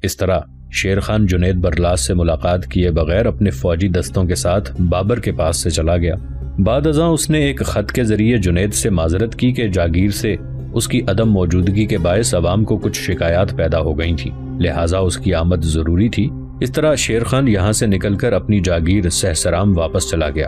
اس طرح شیر خان جنید برلاس سے ملاقات کیے بغیر اپنے فوجی دستوں کے ساتھ بابر کے پاس سے چلا گیا۔ بعد ازاں اس نے ایک خط کے ذریعے جنید سے معذرت کی کہ جاگیر سے اس کی عدم موجودگی کے باعث عوام کو کچھ شکایات پیدا ہو گئی تھیں، لہٰذا اس کی آمد ضروری تھی۔ اس طرح شیر خان یہاں سے نکل کر اپنی جاگیر سہسرام واپس چلا گیا۔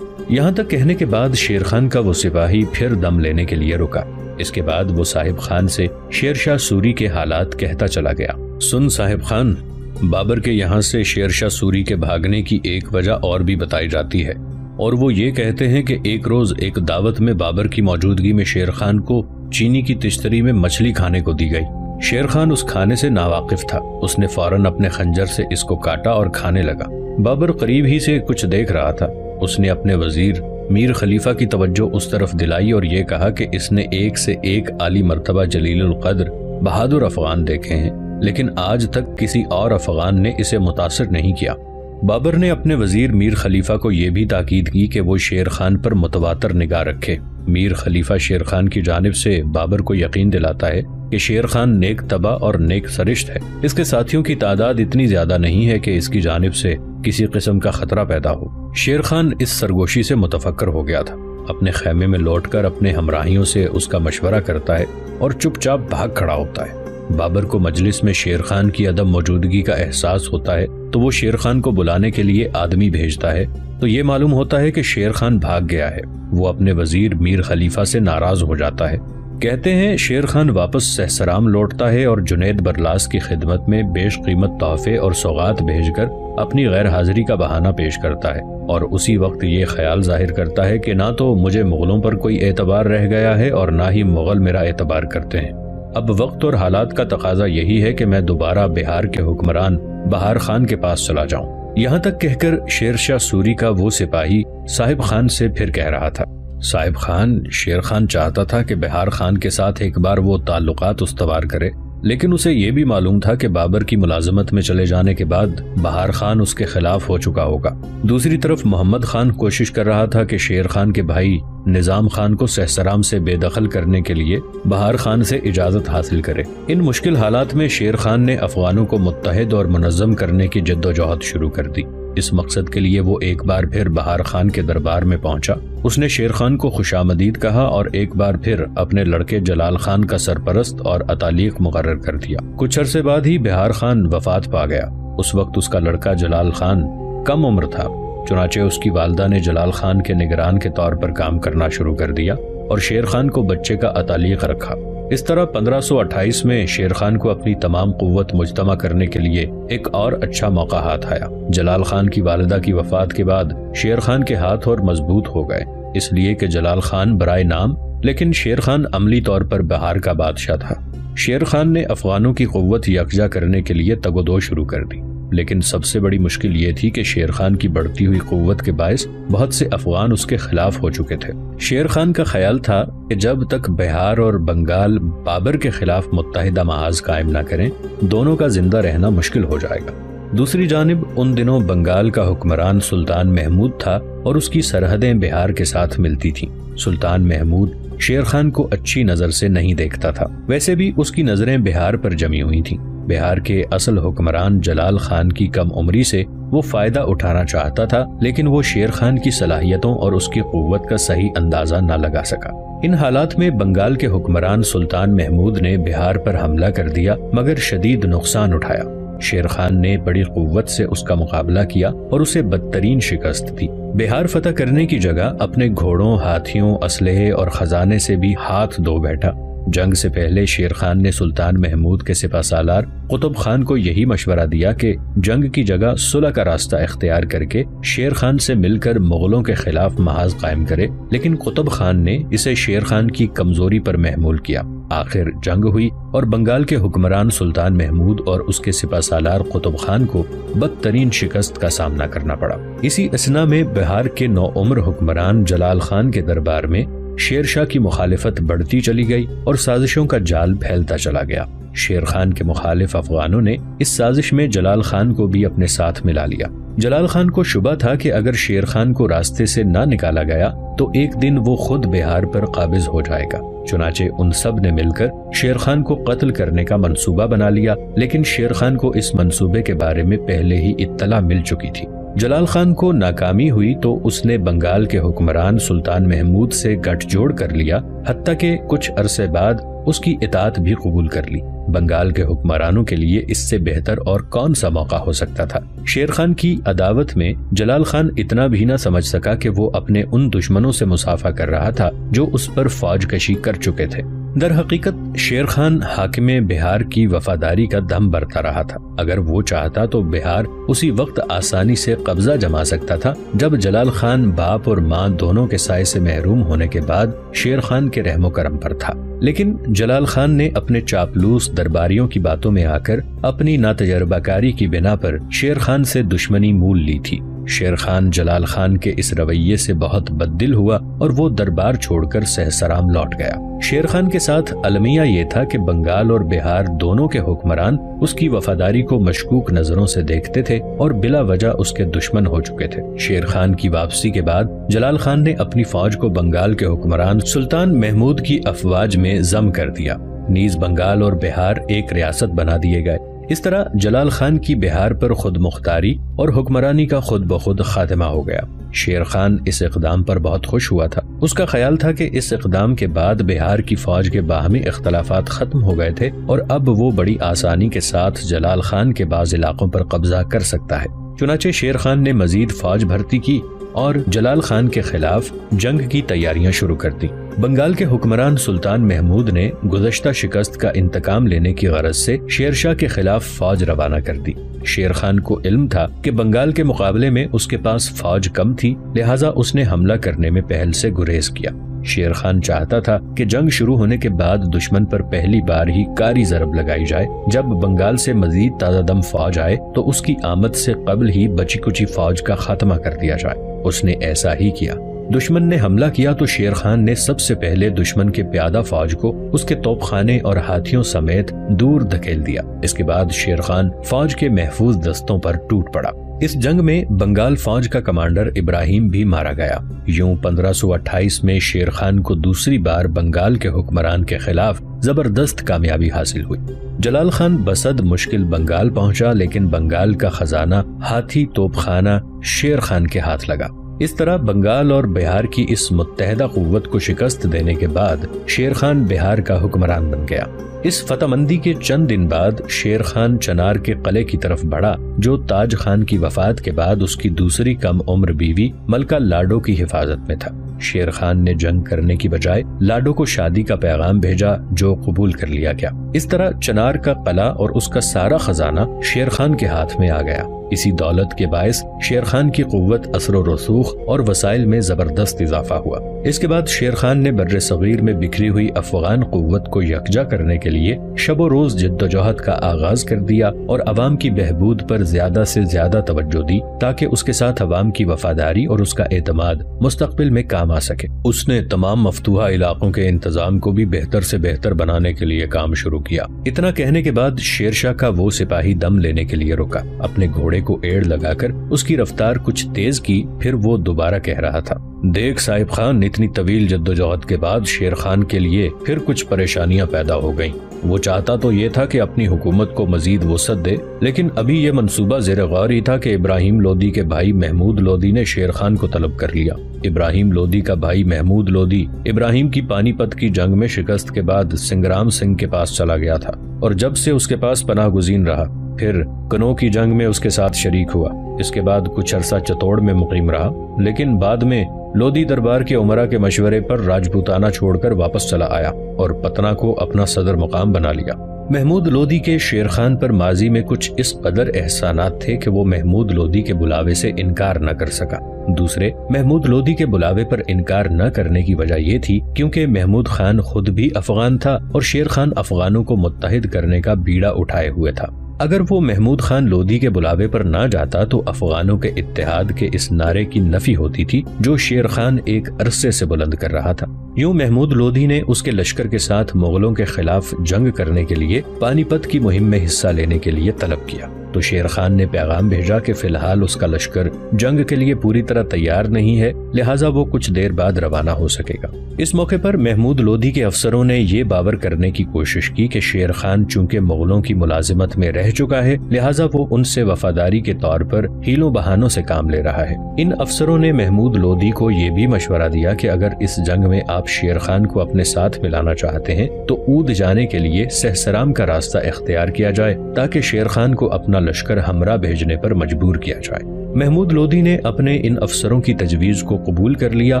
یہاں تک کہنے کے بعد شیر خان کا وہ سپاہی پھر دم لینے کے لیے رکا۔ اس کے بعد وہ صاحب خان سے شیر شاہ سوری کے حالات کہتا چلا گیا۔ سن صاحب خان، بابر کے یہاں سے شیر شاہ سوری کے بھاگنے کی ایک وجہ اور بھی بتائی جاتی ہے، اور وہ یہ کہتے ہیں کہ ایک روز ایک دعوت میں بابر کی موجودگی میں شیر خان کو چینی کی تشتری میں مچھلی کھانے کو دی گئی۔ شیر خان اس کھانے سے ناواقف تھا، اس نے فوراً اپنے خنجر سے اس کو کاٹا اور کھانے لگا۔ بابر قریب ہی سے کچھ دیکھ رہا تھا، اس نے اپنے وزیر میر خلیفہ کی توجہ اس طرف دلائی اور یہ کہا کہ اس نے ایک سے ایک عالی مرتبہ جلیل القدر بہادر افغان دیکھے ہیں، لیکن آج تک کسی اور افغان نے اسے متاثر نہیں کیا۔ بابر نے اپنے وزیر میر خلیفہ کو یہ بھی تاکید کی کہ وہ شیر خان پر متواتر نگاہ رکھے۔ میر خلیفہ شیر خان کی جانب سے بابر کو یقین دلاتا ہے کہ شیر خان نیک طبع اور نیک سرشت ہے، اس کے ساتھیوں کی تعداد اتنی زیادہ نہیں ہے کہ اس کی جانب سے کسی قسم کا خطرہ پیدا ہو۔ شیر خان اس سرگوشی سے متفکر ہو گیا تھا، اپنے خیمے میں لوٹ کر اپنے ہمراہیوں سے اس کا مشورہ کرتا ہے اور چپ چاپ بھاگ کھڑا ہوتا ہے۔ بابر کو مجلس میں شیر خان کی عدم موجودگی کا احساس ہوتا ہے تو وہ شیر خان کو بلانے کے لیے آدمی بھیجتا ہے تو یہ معلوم ہوتا ہے کہ شیر خان بھاگ گیا ہے۔ وہ اپنے وزیر میر خلیفہ سے ناراض ہو جاتا ہے۔ کہتے ہیں شیر خان واپس سہسرام لوٹتا ہے اور جنید برلاس کی خدمت میں بیش قیمت تحفے اور سوغات بھیج کر اپنی غیر حاضری کا بہانہ پیش کرتا ہے، اور اسی وقت یہ خیال ظاہر کرتا ہے کہ نہ تو مجھے مغلوں پر کوئی اعتبار رہ گیا ہے اور نہ ہی مغل میرا اعتبار کرتے ہیں۔ اب وقت اور حالات کا تقاضا یہی ہے کہ میں دوبارہ بہار کے حکمران بہار خان کے پاس چلا جاؤں۔ یہاں تک کہہ کر شیر شاہ سوری کا وہ سپاہی صاحب خان سے پھر کہہ رہا تھا، صاحب خان، شیر خان چاہتا تھا کہ بہار خان کے ساتھ ایک بار وہ تعلقات استوار کرے، لیکن اسے یہ بھی معلوم تھا کہ بابر کی ملازمت میں چلے جانے کے بعد بہار خان اس کے خلاف ہو چکا ہوگا۔ دوسری طرف محمد خان کوشش کر رہا تھا کہ شیر خان کے بھائی نظام خان کو سہسرام سے بے دخل کرنے کے لیے بہار خان سے اجازت حاصل کرے۔ ان مشکل حالات میں شیر خان نے افغانوں کو متحد اور منظم کرنے کی جدوجہد شروع کر دی۔ اس مقصد کے لیے وہ ایک بار پھر بہار خان کے دربار میں پہنچا۔ اس نے شیر خان کو خوشامدید کہا اور ایک بار پھر اپنے لڑکے جلال خان کا سرپرست اور اتالیق مقرر کر دیا۔ کچھ عرصے بعد ہی بہار خان وفات پا گیا۔ اس وقت اس کا لڑکا جلال خان کم عمر تھا، چنانچہ اس کی والدہ نے جلال خان کے نگران کے طور پر کام کرنا شروع کر دیا اور شیر خان کو بچے کا اتالیق رکھا۔ اس طرح 1528 میں شیر خان کو اپنی تمام قوت مجتمع کرنے کے لیے ایک اور اچھا موقع ہاتھ آیا۔ جلال خان کی والدہ کی وفات کے بعد شیر خان کے ہاتھ اور مضبوط ہو گئے، اس لیے کہ جلال خان برائے نام لیکن شیر خان عملی طور پر بہار کا بادشاہ تھا۔ شیر خان نے افغانوں کی قوت یکجا کرنے کے لیے تگ و دو شروع کر دی، لیکن سب سے بڑی مشکل یہ تھی کہ شیر خان کی بڑھتی ہوئی قوت کے باعث بہت سے افغان اس کے خلاف ہو چکے تھے۔ شیر خان کا خیال تھا کہ جب تک بہار اور بنگال بابر کے خلاف متحدہ محاذ قائم نہ کریں، دونوں کا زندہ رہنا مشکل ہو جائے گا۔ دوسری جانب ان دنوں بنگال کا حکمران سلطان محمود تھا اور اس کی سرحدیں بہار کے ساتھ ملتی تھیں۔ سلطان محمود شیر خان کو اچھی نظر سے نہیں دیکھتا تھا، ویسے بھی اس کی نظریں بہار پر جمی ہوئی تھیں۔ بہار کے اصل حکمران جلال خان کی کم عمری سے وہ فائدہ اٹھانا چاہتا تھا، لیکن وہ شیر خان کی صلاحیتوں اور اس کی قوت کا صحیح اندازہ نہ لگا سکا۔ ان حالات میں بنگال کے حکمران سلطان محمود نے بہار پر حملہ کر دیا مگر شدید نقصان اٹھایا۔ شیر خان نے بڑی قوت سے اس کا مقابلہ کیا اور اسے بدترین شکست دی۔ بہار فتح کرنے کی جگہ اپنے گھوڑوں، ہاتھیوں، اسلحے اور خزانے سے بھی ہاتھ دھو بیٹھا۔ جنگ سے پہلے شیر خان نے سلطان محمود کے سپہ سالار قطب خان کو یہی مشورہ دیا کہ جنگ کی جگہ صلح کا راستہ اختیار کر کے شیر خان سے مل کر مغلوں کے خلاف محاذ قائم کرے، لیکن قطب خان نے اسے شیر خان کی کمزوری پر محمول کیا۔ آخر جنگ ہوئی اور بنگال کے حکمران سلطان محمود اور اس کے سپہ سالار قطب خان کو بدترین شکست کا سامنا کرنا پڑا۔ اسی اثنا میں بہار کے نوعمر حکمران جلال خان کے دربار میں شیر شاہ کی مخالفت بڑھتی چلی گئی اور سازشوں کا جال پھیلتا چلا گیا۔ شیر خان کے مخالف افغانوں نے اس سازش میں جلال خان کو بھی اپنے ساتھ ملا لیا۔ جلال خان کو شبہ تھا کہ اگر شیر خان کو راستے سے نہ نکالا گیا تو ایک دن وہ خود بہار پر قابض ہو جائے گا۔ چنانچہ ان سب نے مل کر شیر خان کو قتل کرنے کا منصوبہ بنا لیا، لیکن شیر خان کو اس منصوبے کے بارے میں پہلے ہی اطلاع مل چکی تھی۔ جلال خان کو ناکامی ہوئی تو اس نے بنگال کے حکمران سلطان محمود سے گٹھ جوڑ کر لیا، حتیٰ کہ کچھ عرصے بعد اس کی اطاعت بھی قبول کر لی۔ بنگال کے حکمرانوں کے لیے اس سے بہتر اور کون سا موقع ہو سکتا تھا؟ شیر خان کی عداوت میں جلال خان اتنا بھی نہ سمجھ سکا کہ وہ اپنے ان دشمنوں سے مصافحہ کر رہا تھا جو اس پر فوج کشی کر چکے تھے۔ در حقیقت شیر خان حاکم بہار کی وفاداری کا دم برتا رہا تھا۔ اگر وہ چاہتا تو بہار اسی وقت آسانی سے قبضہ جما سکتا تھا جب جلال خان باپ اور ماں دونوں کے سائے سے محروم ہونے کے بعد شیر خان کے رحم و کرم پر تھا، لیکن جلال خان نے اپنے چاپلوس درباریوں کی باتوں میں آ کر اپنی ناتجربہ کاری کی بنا پر شیر خان سے دشمنی مول لی تھی۔ شیر خان جلال خان کے اس رویے سے بہت بددل ہوا اور وہ دربار چھوڑ کر سہسرام لوٹ گیا۔ شیر خان کے ساتھ المیہ یہ تھا کہ بنگال اور بہار دونوں کے حکمران اس کی وفاداری کو مشکوک نظروں سے دیکھتے تھے اور بلا وجہ اس کے دشمن ہو چکے تھے۔ شیر خان کی واپسی کے بعد جلال خان نے اپنی فوج کو بنگال کے حکمران سلطان محمود کی افواج میں ضم کر دیا، نیز بنگال اور بہار ایک ریاست بنا دیے گئے۔ اس طرح جلال خان کی بہار پر خود مختاری اور حکمرانی کا خود بخود خاتمہ ہو گیا۔ شیر خان اس اقدام پر بہت خوش ہوا تھا۔ اس کا خیال تھا کہ اس اقدام کے بعد بہار کی فوج کے باہمی اختلافات ختم ہو گئے تھے اور اب وہ بڑی آسانی کے ساتھ جلال خان کے بعض علاقوں پر قبضہ کر سکتا ہے۔ چنانچہ شیر خان نے مزید فوج بھرتی کی اور جلال خان کے خلاف جنگ کی تیاریاں شروع کر دی۔ بنگال کے حکمران سلطان محمود نے گزشتہ شکست کا انتقام لینے کی غرض سے شیر شاہ کے خلاف فوج روانہ کر دی۔ شیر خان کو علم تھا کہ بنگال کے مقابلے میں اس کے پاس فوج کم تھی، لہٰذا اس نے حملہ کرنے میں پہل سے گریز کیا۔ شیر خان چاہتا تھا کہ جنگ شروع ہونے کے بعد دشمن پر پہلی بار ہی کاری ضرب لگائی جائے۔ جب بنگال سے مزید تازہ دم فوج آئے تو اس کی آمد سے قبل ہی بچی کچی فوج کا خاتمہ کر دیا جائے۔ اس نے ایسا ہی کیا۔ دشمن نے حملہ کیا تو شیر خان نے سب سے پہلے دشمن کے پیادہ فوج کو اس کے توپ خانے اور ہاتھیوں سمیت دور دھکیل دیا۔ اس کے بعد شیر خان فوج کے محفوظ دستوں پر ٹوٹ پڑا۔ اس جنگ میں بنگال فوج کا کمانڈر ابراہیم بھی مارا گیا۔ یوں 1528 میں شیر خان کو دوسری بار بنگال کے حکمران کے خلاف زبردست کامیابی حاصل ہوئی۔ جلال خان بسد مشکل بنگال پہنچا، لیکن بنگال کا خزانہ ہاتھی توپ خانہ شیر خان کے ہاتھ لگا۔ اس طرح بنگال اور بہار کی اس متحدہ قوت کو شکست دینے کے بعد شیر خان بہار کا حکمران بن گیا۔ اس فتح مندی کے چند دن بعد شیر خان چنار کے قلعے کی طرف بڑھا، جو تاج خان کی وفات کے بعد اس کی دوسری کم عمر بیوی ملکہ لاڈو کی حفاظت میں تھا۔ شیر خان نے جنگ کرنے کی بجائے لاڈو کو شادی کا پیغام بھیجا، جو قبول کر لیا گیا۔ اس طرح چنار کا قلعہ اور اس کا سارا خزانہ شیر خان کے ہاتھ میں آ گیا۔ اسی دولت کے باعث شیر خان کی قوت، اثر و رسوخ اور وسائل میں زبردست اضافہ ہوا۔ اس کے بعد شیر خان نے بر صغیر میں بکھری ہوئی افغان قوت کو یکجا کرنے کے لیے شب و روز جد و جہد کا آغاز کر دیا اور عوام کی بہبود پر زیادہ سے زیادہ توجہ دی تاکہ اس کے ساتھ عوام کی وفاداری اور اس کا اعتماد مستقبل میں کام آ سکے۔ اس نے تمام مفتوحہ علاقوں کے انتظام کو بھی بہتر سے بہتر بنانے کے لیے کام شروع کیا۔ اتنا کہنے کے بعد شیر شاہ کا وہ سپاہی دم لینے کے لیے رکا، اپنے گھوڑے کو ایڑ لگا کر اس کی رفتار کچھ تیز کی، پھر وہ دوبارہ کہہ رہا تھا، دیکھ صاحب خان، اتنی طویل جدوجہد کے بعد شیر خان کے لیے پھر کچھ پریشانیاں پیدا ہو گئیں۔ وہ چاہتا تو یہ تھا کہ اپنی حکومت کو مزید وسعت دے، لیکن ابھی یہ منصوبہ زیر غور ہی تھا کہ ابراہیم لودھی کے بھائی محمود لودھی نے شیر خان کو طلب کر لیا۔ ابراہیم لودھی کا بھائی محمود لودھی ابراہیم کی پانی پت کی جنگ میں شکست کے بعد سنگرام سنگھ کے پاس چلا گیا تھا اور جب سے اس کے پاس پناہ گزین رہا، پھر کنو کی جنگ میں اس کے ساتھ شریک ہوا۔ اس کے بعد کچھ عرصہ چتوڑ میں مقیم رہا، لیکن بعد میں لودھی دربار کے امراء کے مشورے پر راجپوتانہ چھوڑ کر واپس چلا آیا اور پتنا کو اپنا صدر مقام بنا لیا۔ محمود لودھی کے شیر خان پر ماضی میں کچھ اس قدر احسانات تھے کہ وہ محمود لودھی کے بلاوے سے انکار نہ کر سکا۔ دوسرے، محمود لودھی کے بلاوے پر انکار نہ کرنے کی وجہ یہ تھی کیونکہ محمود خان خود بھی افغان تھا اور شیر خان افغانوں کو متحد کرنے کا بیڑا اٹھائے ہوئے تھا۔ اگر وہ محمود خان لودھی کے بلاوے پر نہ جاتا تو افغانوں کے اتحاد کے اس نعرے کی نفی ہوتی تھی جو شیر خان ایک عرصے سے بلند کر رہا تھا۔ یوں محمود لودھی نے اس کے لشکر کے ساتھ مغلوں کے خلاف جنگ کرنے کے لیے پانی پت کی مہم میں حصہ لینے کے لیے طلب کیا تو شیر خان نے پیغام بھیجا کہ فی الحال اس کا لشکر جنگ کے لیے پوری طرح تیار نہیں ہے، لہٰذا وہ کچھ دیر بعد روانہ ہو سکے گا۔ اس موقع پر محمود لودھی کے افسروں نے یہ باور کرنے کی کوشش کی کہ شیر خان چونکہ مغلوں کی ملازمت میں رہ چکا ہے لہٰذا وہ ان سے وفاداری کے طور پر ہیلوں بہانوں سے کام لے رہا ہے۔ ان افسروں نے محمود لودھی کو یہ بھی مشورہ دیا کہ اگر اس جنگ میں آپ شیر خان کو اپنے ساتھ ملانا چاہتے ہیں تو اود جانے کے لیے سہسرام کا راستہ اختیار کیا جائے تاکہ شیر خان کو اپنا لشکر ہمراہ بھیجنے پر مجبور کیا جائے۔ محمود لودھی نے اپنے ان افسروں کی تجویز کو قبول کر لیا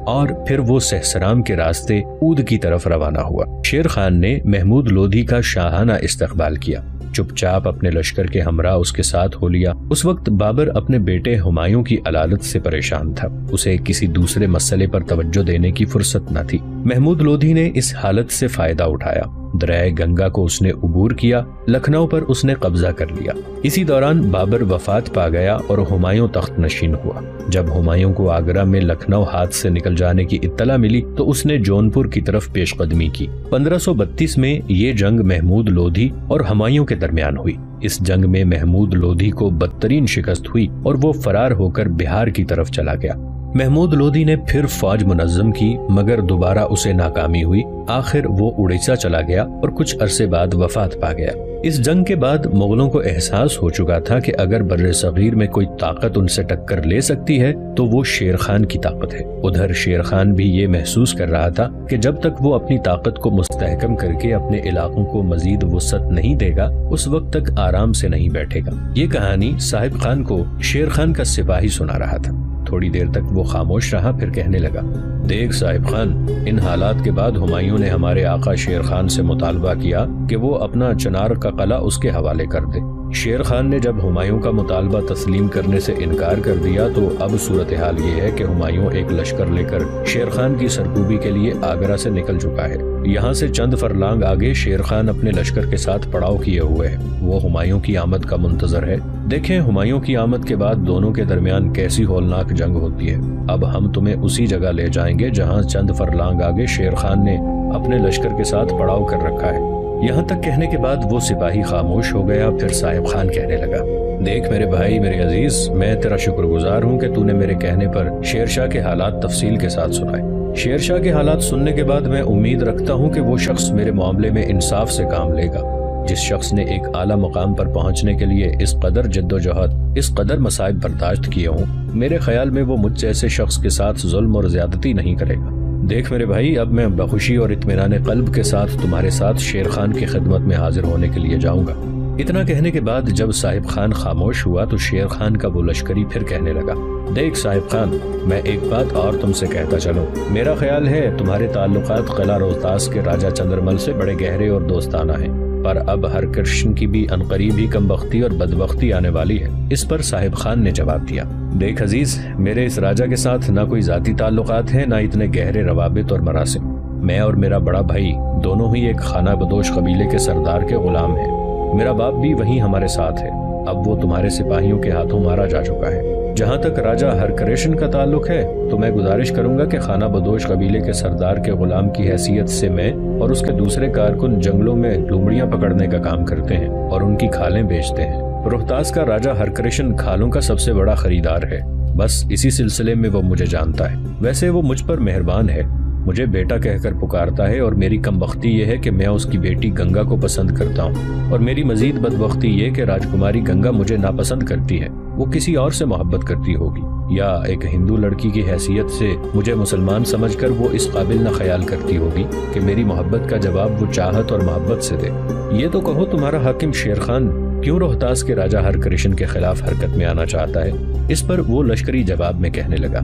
اور پھر وہ سہسرام کے راستے اود کی طرف روانہ ہوا۔ شیر خان نے محمود لودھی کا شاہانہ استقبال کیا، چپ چاپ اپنے لشکر کے ہمراہ اس کے ساتھ ہو لیا۔ اس وقت بابر اپنے بیٹے ہمایوں کی علالت سے پریشان تھا، اسے کسی دوسرے مسئلے پر توجہ دینے کی فرصت نہ تھی۔ محمود لودھی نے اس حالت سے فائدہ اٹھایا، دریائے گنگا کو اس نے عبور کیا، لکھنؤ پر اس نے قبضہ کر لیا۔ اسی دوران بابر وفات پا گیا اور ہمایوں تخت نشین ہوا۔ جب ہمایوں کو آگرہ میں لکھنؤ ہاتھ سے نکل جانے کی اطلاع ملی تو اس نے جونپور کی طرف پیش قدمی کی۔ 1532 میں یہ جنگ محمود لودھی اور ہمایوں کے درمیان ہوئی۔ اس جنگ میں محمود لودھی کو بدترین شکست ہوئی اور وہ فرار ہو کر بہار کی طرف چلا گیا۔ محمود لودھی نے پھر فوج منظم کی مگر دوبارہ اسے ناکامی ہوئی، آخر وہ اڑیسہ چلا گیا اور کچھ عرصے بعد وفات پا گیا۔ اس جنگ کے بعد مغلوں کو احساس ہو چکا تھا کہ اگر بر صغیر میں کوئی طاقت ان سے ٹکر لے سکتی ہے تو وہ شیر خان کی طاقت ہے۔ ادھر شیر خان بھی یہ محسوس کر رہا تھا کہ جب تک وہ اپنی طاقت کو مستحکم کر کے اپنے علاقوں کو مزید وسعت نہیں دے گا اس وقت تک آرام سے نہیں بیٹھے گا۔ یہ کہانی صاحب خان کو شیر خان کا سپاہی سنا رہا تھا۔ تھوڑی دیر تک وہ خاموش رہا، پھر کہنے لگا، دیکھ صاحب خان، ان حالات کے بعد ہمایوں نے ہمارے آقا شیر خان سے مطالبہ کیا کہ وہ اپنا چنار کا قلعہ اس کے حوالے کر دے۔ شیر خان نے جب ہمایوں کا مطالبہ تسلیم کرنے سے انکار کر دیا تو اب صورتحال یہ ہے کہ ہمایوں ایک لشکر لے کر شیر خان کی سرکوبی کے لیے آگرہ سے نکل چکا ہے۔ یہاں سے چند فرلانگ آگے شیر خان اپنے لشکر کے ساتھ پڑاؤ کیے ہوئے ہے، وہ ہمایوں کی آمد کا منتظر ہے۔ دیکھیں ہمایوں کی آمد کے بعد دونوں کے درمیان کیسی ہولناک جنگ ہوتی ہے۔ اب ہم تمہیں اسی جگہ لے جائیں گے جہاں چند فرلانگ آگے شیر خان نے اپنے لشکر کے ساتھ پڑاؤ کر رکھا ہے۔ یہاں تک کہنے کے بعد وہ سپاہی خاموش ہو گیا، پھر صاحب خان کہنے لگا، دیکھ میرے بھائی، میرے عزیز، میں تیرا شکر گزار ہوں کہ تو نے میرے کہنے پر شیر شاہ کے حالات تفصیل کے ساتھ سنائے۔ شیر شاہ کے حالات سننے کے بعد میں امید رکھتا ہوں کہ وہ شخص میرے معاملے میں انصاف سے کام لے گا۔ جس شخص نے ایک اعلیٰ مقام پر پہنچنے کے لیے اس قدر جد و جہد، اس قدر مصائب برداشت کیے ہوں، میرے خیال میں وہ مجھ جیسے شخص کے ساتھ ظلم اور زیادتی نہیں کرے گا۔ دیکھ میرے بھائی، اب میں بخوشی اور اطمینان قلب کے ساتھ تمہارے ساتھ شیر خان کی خدمت میں حاضر ہونے کے لیے جاؤں گا۔ اتنا کہنے کے بعد جب صاحب خان خاموش ہوا تو شیر خان کا وہ لشکری پھر کہنے لگا، دیکھ صاحب خان، میں ایک بات اور تم سے کہتا چلوں، میرا خیال ہے تمہارے تعلقات قلعہ روہتاس کے راجہ چندرمل سے بڑے گہرے اور دوستانہ ہیں، پر اب ہر کرشن کی بھی عنقریب ہی کم بختی اور بدبختی آنے والی ہے۔ اس پر صاحب خان نے جواب دیا، دیکھ عزیز، میرے اس راجہ کے ساتھ نہ کوئی ذاتی تعلقات ہیں نہ اتنے گہرے روابط اور مراسم۔ میں اور میرا بڑا بھائی دونوں ہی ایک خانہ بدوش قبیلے کے سردار کے غلام ہیں۔ میرا باپ بھی وہیں ہمارے ساتھ ہے، اب وہ تمہارے سپاہیوں کے ہاتھوں مارا جا چکا ہے۔ جہاں تک راجہ ہرکریشن کا تعلق ہے تو میں گزارش کروں گا کہ خانہ بدوش قبیلے کے سردار کے غلام کی حیثیت سے میں اور اس کے دوسرے کارکن جنگلوں میں لومڑیاں پکڑنے کا کام کرتے ہیں اور ان کی کھالیں بیچتے ہیں۔ روہتاس کا راجہ ہرکریشن کھالوں کا سب سے بڑا خریدار ہے، بس اسی سلسلے میں وہ مجھے جانتا ہے۔ ویسے وہ مجھ پر مہربان ہے، مجھے بیٹا کہہ کر پکارتا ہے، اور میری کم بختی یہ ہے کہ میں اس کی بیٹی گنگا کو پسند کرتا ہوں، اور میری مزید بدبختی یہ کہ راجکماری گنگا مجھے ناپسند کرتی ہے، وہ کسی اور سے محبت کرتی ہوگی، یا ایک ہندو لڑکی کی حیثیت سے مجھے مسلمان سمجھ کر وہ اس قابل نہ خیال کرتی ہوگی کہ میری محبت کا جواب وہ چاہت اور محبت سے دے۔ یہ تو کہو تمہارا حاکم شیر خان کیوں روہتاس کے راجہ ہرکریشن کے خلاف حرکت میں آنا چاہتا ہے؟ اس پر وہ لشکری جواب میں کہنے لگا،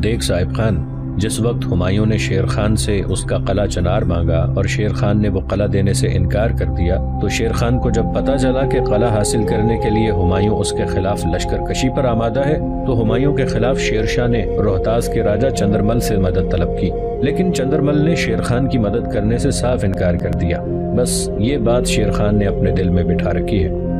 دیکھ صاحب خان، جس وقت ہمایوں نے شیر خان سے اس کا قلعہ چنار مانگا اور شیر خان نے وہ قلعہ دینے سے انکار کر دیا تو شیر خان کو جب پتہ چلا کہ قلعہ حاصل کرنے کے لیے ہمایوں اس کے خلاف لشکر کشی پر آمادہ ہے تو ہمایوں کے خلاف شیر شاہ نے روہتاس کے راجہ چندرمل سے مدد طلب کی، لیکن چندرمل نے شیر خان کی مدد کرنے سے صاف انکار کر دیا۔ بس یہ بات شیر خان نے اپنے دل میں بٹھا رکھی ہے۔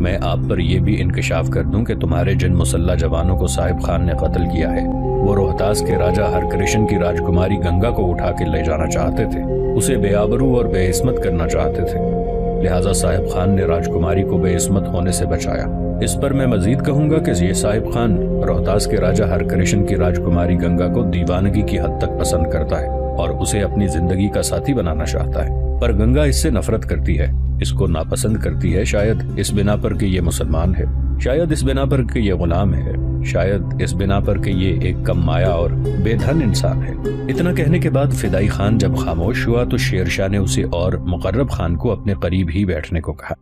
میں آپ پر یہ بھی انکشاف کر دوں کہ تمہارے جن مسلح جوانوں کو صاحب خان نے قتل کیا ہے وہ روہتاس کے راجہ ہرکرشن کی راجکماری گنگا کو اٹھا کے لے جانا چاہتے تھے، اسے بے آبرو اور بے عصمت کرنا چاہتے تھے، لہٰذا صاحب خان نے راجکماری کو بے عصمت ہونے سے بچایا۔ اس پر میں مزید کہوں گا کہ یہ صاحب خان روہتاس کے راجہ ہرکرشن کی راجکماری گنگا کو دیوانگی کی حد تک پسند کرتا ہے اور اسے اپنی زندگی کا ساتھی بنانا چاہتا ہے، پر گنگا اس سے نفرت کرتی ہے، اس کو ناپسند کرتی ہے، شاید اس بنا پر کہ یہ مسلمان ہے، شاید اس بنا پر کہ یہ غلام ہے، شاید اس بنا پر کہ یہ ایک کم مایا اور بے دھن انسان ہے۔ اتنا کہنے کے بعد فدائی خان جب خاموش ہوا تو شیر شاہ نے اسے اور مقرب خان کو اپنے قریب ہی بیٹھنے کو کہا۔